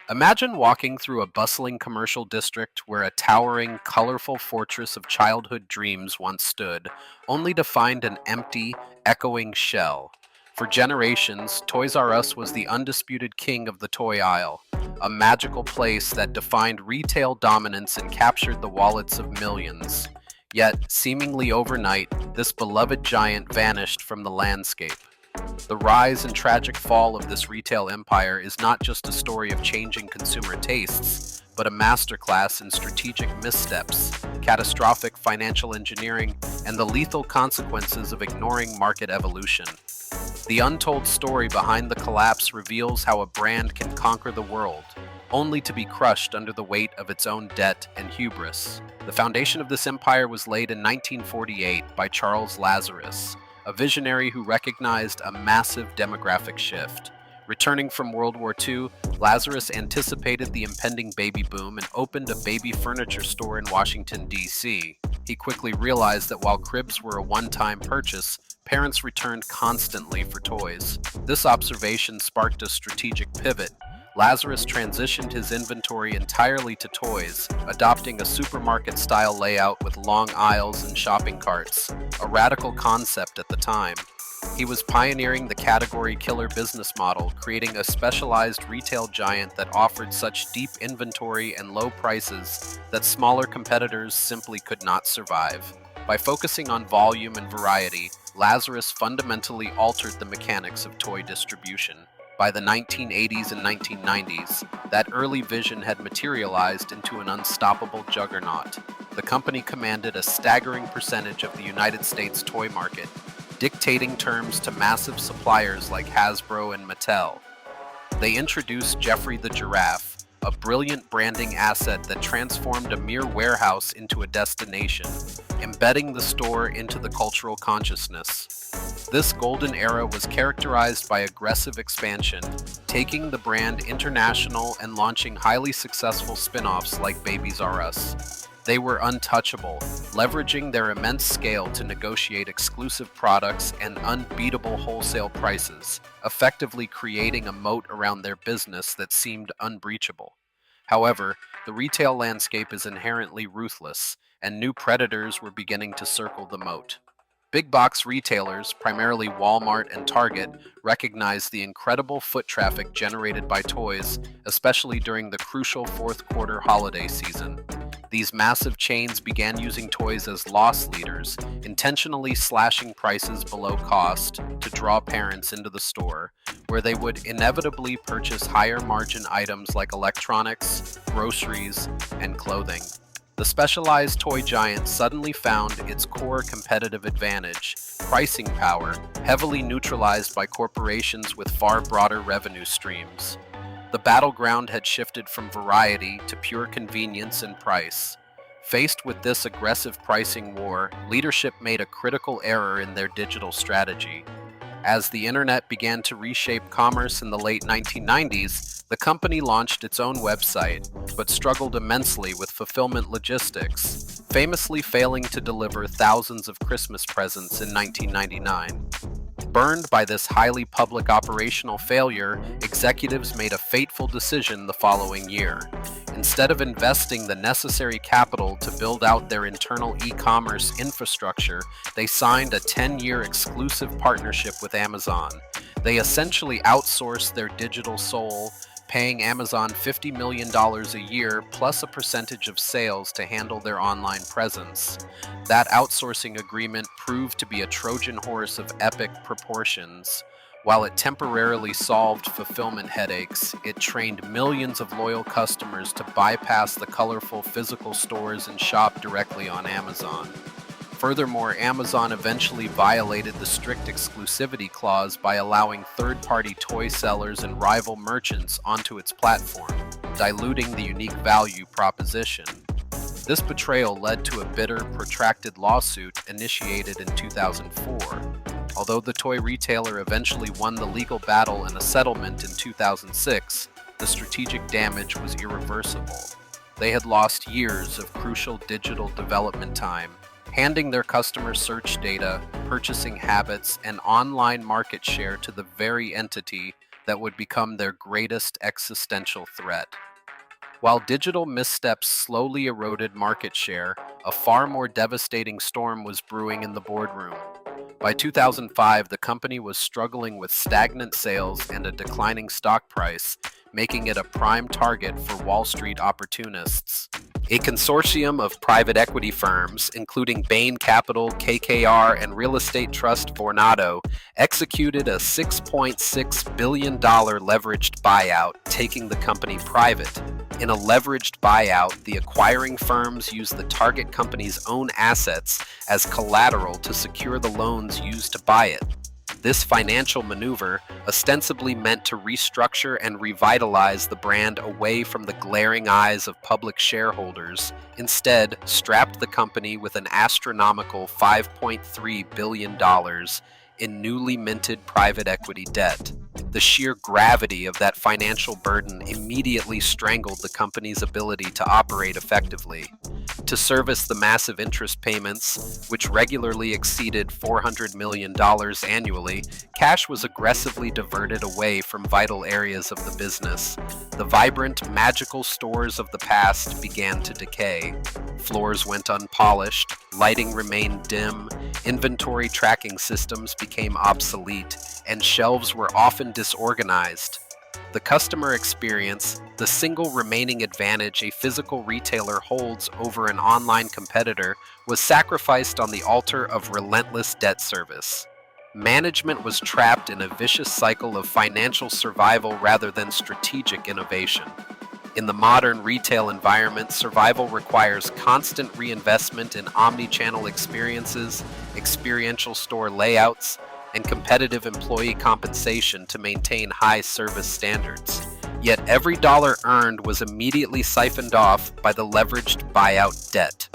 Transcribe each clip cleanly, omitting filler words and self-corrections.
Imagine walking through a bustling commercial district where a towering, colorful fortress of childhood dreams once stood, only to find an empty, echoing shell. For generations, Toys R Us was the undisputed king of the toy aisle, a magical place that defined retail dominance and captured the wallets of millions. Yet, seemingly overnight, this beloved giant vanished from the landscape. The rise and tragic fall of this retail empire is not just a story of changing consumer tastes, but a masterclass in strategic missteps, catastrophic financial engineering, and the lethal consequences of ignoring market evolution. The untold story behind the collapse reveals how a brand can conquer the world, only to be crushed under the weight of its own debt and hubris. The foundation of this empire was laid in 1948 by Charles Lazarus, a visionary who recognized a massive demographic shift. Returning from World War II, Lazarus anticipated the impending baby boom and opened a baby furniture store in Washington, D.C. He quickly realized that while cribs were a one-time purchase, parents returned constantly for toys. This observation sparked a strategic pivot. Lazarus transitioned his inventory entirely to toys, adopting a supermarket-style layout with long aisles and shopping carts, a radical concept at the time. He was pioneering the category killer business model, creating a specialized retail giant that offered such deep inventory and low prices that smaller competitors simply could not survive. By focusing on volume and variety, Lazarus fundamentally altered the mechanics of toy distribution. By the 1980s and 1990s, that early vision had materialized into an unstoppable juggernaut. The company commanded a staggering percentage of the United States toy market, dictating terms to massive suppliers like Hasbro and Mattel. They introduced Geoffrey the Giraffe, a brilliant branding asset that transformed a mere warehouse into a destination, embedding the store into the cultural consciousness. This golden era was characterized by aggressive expansion, taking the brand international and launching highly successful spin-offs like Babies R Us. They were untouchable, leveraging their immense scale to negotiate exclusive products and unbeatable wholesale prices, effectively creating a moat around their business that seemed unbreachable. However, the retail landscape is inherently ruthless, and new predators were beginning to circle the moat. Big box retailers, primarily Walmart and Target, recognized the incredible foot traffic generated by toys, especially during the crucial fourth quarter holiday season. These massive chains began using toys as loss leaders, intentionally slashing prices below cost to draw parents into the store, where they would inevitably purchase higher margin items like electronics, groceries, and clothing. The specialized toy giant suddenly found its core competitive advantage, pricing power, heavily neutralized by corporations with far broader revenue streams. The battleground had shifted from variety to pure convenience and price. Faced with this aggressive pricing war, leadership made a critical error in their digital strategy. As the internet began to reshape commerce in the late 1990s, the company launched its own website, but struggled immensely with fulfillment logistics, famously failing to deliver thousands of Christmas presents in 1999. Burned by this highly public operational failure, executives made a fateful decision the following year. Instead of investing the necessary capital to build out their internal e-commerce infrastructure, they signed a 10-year exclusive partnership with Amazon. They essentially outsourced their digital soul, paying Amazon $50 million a year plus a percentage of sales to handle their online presence. That outsourcing agreement proved to be a Trojan horse of epic proportions. While it temporarily solved fulfillment headaches, it trained millions of loyal customers to bypass the colorful physical stores and shop directly on Amazon. Furthermore, Amazon eventually violated the strict exclusivity clause by allowing third-party toy sellers and rival merchants onto its platform, diluting the unique value proposition. This betrayal led to a bitter, protracted lawsuit initiated in 2004. Although the toy retailer eventually won the legal battle in a settlement in 2006, the strategic damage was irreversible. They had lost years of crucial digital development time, handing their customer search data, purchasing habits, and online market share to the very entity that would become their greatest existential threat. While digital missteps slowly eroded market share, a far more devastating storm was brewing in the boardroom. By 2005, the company was struggling with stagnant sales and a declining stock price, making it a prime target for Wall Street opportunists. A consortium of private equity firms, including Bain Capital, KKR, and real estate trust Vornado, executed a $6.6 billion leveraged buyout, taking the company private. In a leveraged buyout, the acquiring firms used the target company's own assets as collateral to secure the loans used to buy it. This financial maneuver, ostensibly meant to restructure and revitalize the brand away from the glaring eyes of public shareholders, instead strapped the company with an astronomical $5.3 billion in newly minted private equity debt. The sheer gravity of that financial burden immediately strangled the company's ability to operate effectively. To service the massive interest payments, which regularly exceeded $400 million annually, cash was aggressively diverted away from vital areas of the business. The vibrant, magical stores of the past began to decay. Floors went unpolished, lighting remained dim, inventory tracking systems became obsolete, and shelves were often disorganized. The customer experience, the single remaining advantage a physical retailer holds over an online competitor, was sacrificed on the altar of relentless debt service. Management was trapped in a vicious cycle of financial survival rather than strategic innovation. In the modern retail environment, survival requires constant reinvestment in omni-channel experiences, experiential store layouts, and competitive employee compensation to maintain high service standards. Yet every dollar earned was immediately siphoned off by the leveraged buyout debt.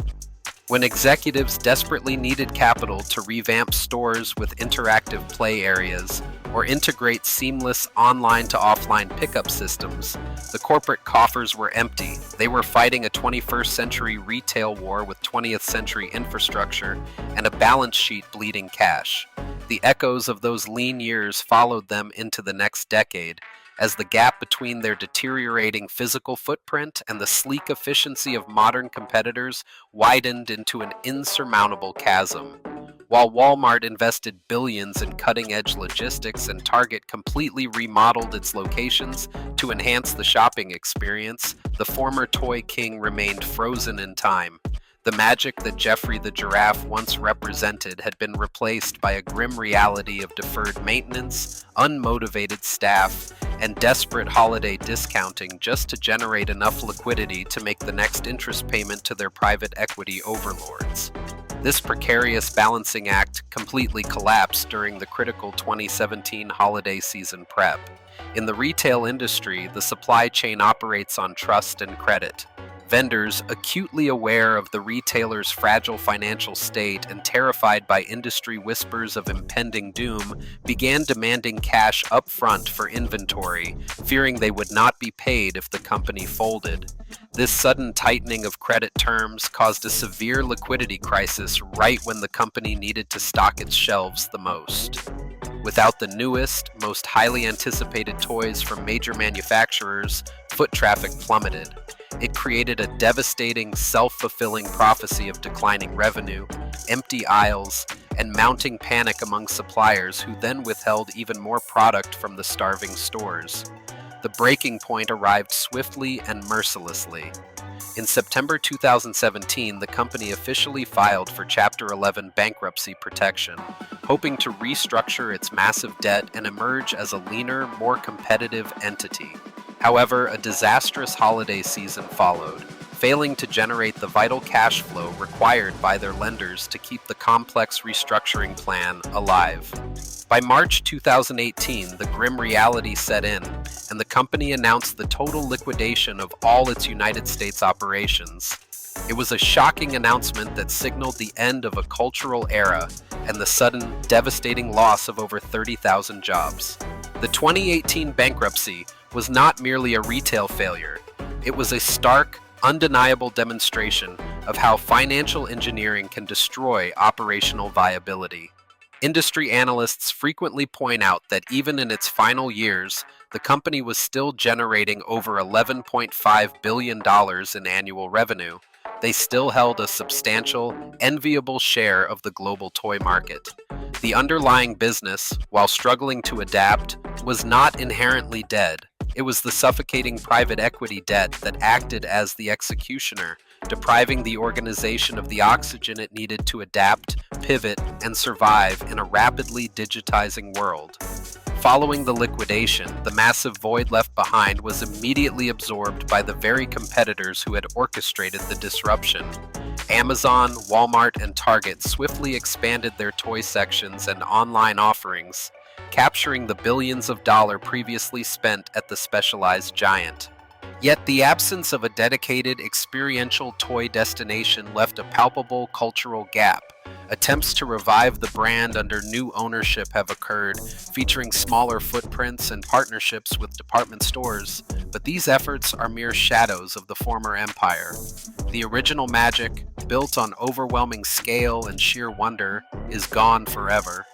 When executives desperately needed capital to revamp stores with interactive play areas or integrate seamless online to offline pickup systems, the corporate coffers were empty. They were fighting a 21st century retail war with 20th century infrastructure and a balance sheet bleeding cash. The echoes of those lean years followed them into the next decade, as the gap between their deteriorating physical footprint and the sleek efficiency of modern competitors widened into an insurmountable chasm. While Walmart invested billions in cutting-edge logistics and Target completely remodeled its locations to enhance the shopping experience, the former toy king remained frozen in time. The magic that Geoffrey the Giraffe once represented had been replaced by a grim reality of deferred maintenance, unmotivated staff, and desperate holiday discounting just to generate enough liquidity to make the next interest payment to their private equity overlords. This precarious balancing act completely collapsed during the critical 2017 holiday season prep. In the retail industry, the supply chain operates on trust and credit. Vendors, acutely aware of the retailer's fragile financial state and terrified by industry whispers of impending doom, began demanding cash up front for inventory, fearing they would not be paid if the company folded. This sudden tightening of credit terms caused a severe liquidity crisis right when the company needed to stock its shelves the most. Without the newest, most highly anticipated toys from major manufacturers, foot traffic plummeted. It created a devastating, self-fulfilling prophecy of declining revenue, empty aisles, and mounting panic among suppliers who then withheld even more product from the starving stores. The breaking point arrived swiftly and mercilessly. In September 2017, the company officially filed for Chapter 11 bankruptcy protection, hoping to restructure its massive debt and emerge as a leaner, more competitive entity. However, a disastrous holiday season followed, failing to generate the vital cash flow required by their lenders to keep the complex restructuring plan alive. By March 2018, the grim reality set in, and the company announced the total liquidation of all its United States operations. It was a shocking announcement that signaled the end of a cultural era and the sudden, devastating loss of over 30,000 jobs. The 2018 bankruptcy was not merely a retail failure. It was a stark, undeniable demonstration of how financial engineering can destroy operational viability. Industry analysts frequently point out that even in its final years, the company was still generating over $11.5 billion in annual revenue. They still held a substantial, enviable share of the global toy market. The underlying business, while struggling to adapt, was not inherently dead. It was the suffocating private equity debt that acted as the executioner, depriving the organization of the oxygen it needed to adapt, pivot, and survive in a rapidly digitizing world. Following the liquidation, the massive void left behind was immediately absorbed by the very competitors who had orchestrated the disruption. Amazon, Walmart, and Target swiftly expanded their toy sections and online offerings, capturing the billions of dollars previously spent at the specialized giant. Yet the absence of a dedicated, experiential toy destination left a palpable cultural gap. Attempts to revive the brand under new ownership have occurred, featuring smaller footprints and partnerships with department stores, but these efforts are mere shadows of the former empire. The original magic, built on overwhelming scale and sheer wonder, is gone forever.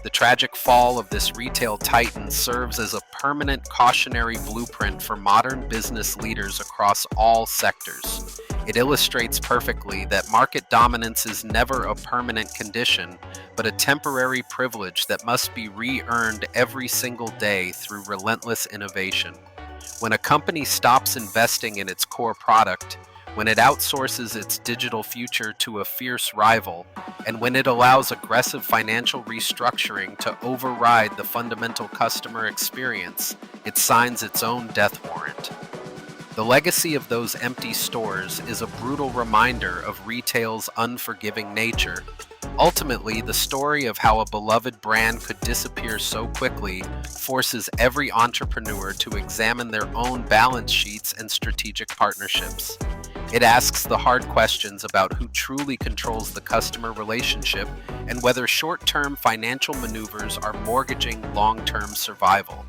The tragic fall of this retail titan serves as a permanent cautionary blueprint for modern business leaders across all sectors. It illustrates perfectly that market dominance is never a permanent condition, but a temporary privilege that must be re-earned every single day through relentless innovation. When a company stops investing in its core product, when it outsources its digital future to a fierce rival, and when it allows aggressive financial restructuring to override the fundamental customer experience, it signs its own death warrant. The legacy of those empty stores is a brutal reminder of retail's unforgiving nature. Ultimately, the story of how a beloved brand could disappear so quickly forces every entrepreneur to examine their own balance sheets and strategic partnerships. It asks the hard questions about who truly controls the customer relationship and whether short-term financial maneuvers are mortgaging long-term survival.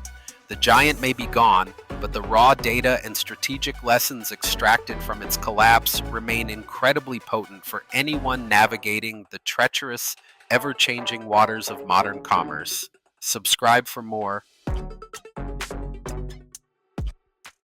The giant may be gone, but the raw data and strategic lessons extracted from its collapse remain incredibly potent for anyone navigating the treacherous, ever-changing waters of modern commerce. Subscribe for more.